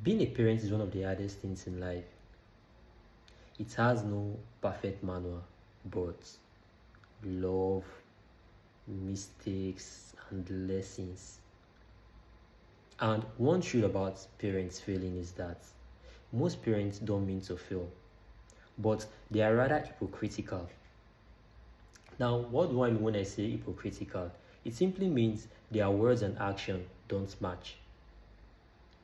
Being a parent is one of the hardest things in life. It has no perfect manual, but love, mistakes, and lessons. And one truth about parents failing is that most parents don't mean to fail, but they are rather hypocritical. Now, what do I mean when I say hypocritical? It simply means their words and action don't match.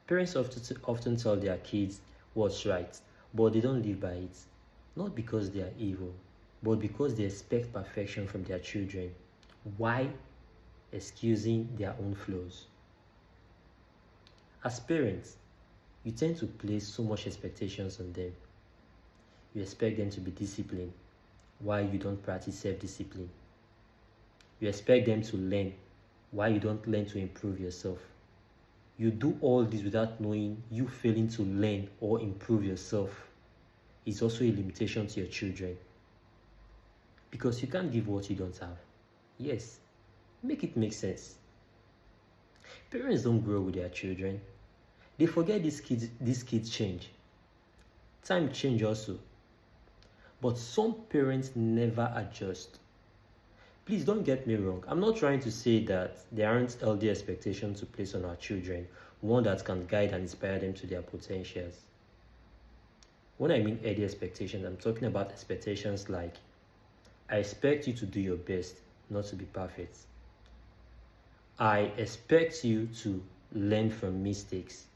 Parents often tell their kids what's right, but they don't live by it. Not because they are evil, but because they expect perfection from their children. Why? Excusing their own flaws. As parents, you tend to place so much expectations on them. You expect them to be disciplined, while you don't practice self-discipline. You expect them to learn, while you don't learn to improve yourself. You do all this without knowing you failing to learn or improve yourself is also a limitation to your children. Because you can't give what you don't have. Yes, make it make sense. Parents don't grow with their children. They forget these kids change. Time change also. But some parents never adjust. Please don't get me wrong. I'm not trying to say that there aren't healthy expectations to place on our children, one that can guide and inspire them to their potentials. When I mean healthy expectations, I'm talking about expectations like, I expect you to do your best, not to be perfect. I expect you to learn from mistakes,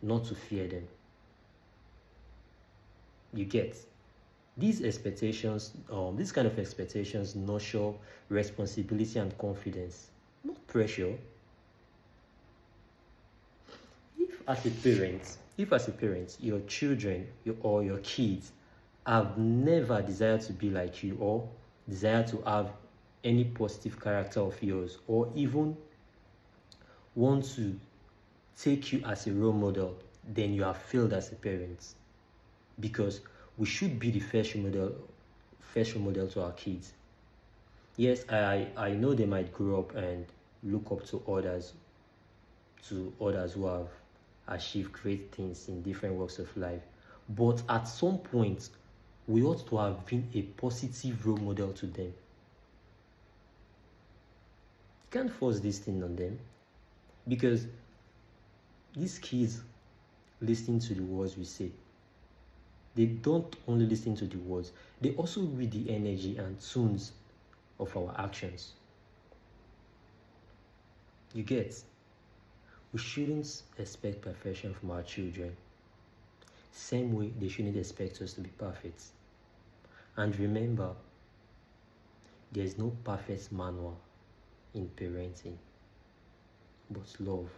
not to fear them. You get? These expectations, this kind of expectations nurture responsibility and confidence, not pressure. If as a parent, your children or your kids have never desired to be like you or desire to have any positive character of yours or even want to take you as a role model, then you have failed as a parent. Because we should be the first role model to our kids. Yes, I know they might grow up and look up to others who have achieved great things in different walks of life. But at some point, we ought to have been a positive role model to them. You can't force this thing on them, because these kids listen to the words we say. They don't only listen to the words, they also read the energy and tunes of our actions. You get? We shouldn't expect perfection from our children. Same way they shouldn't expect us to be perfect. And remember, there's no perfect manual in parenting, but love,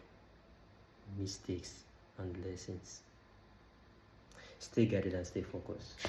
mistakes, and lessons. Stay guided and stay focused.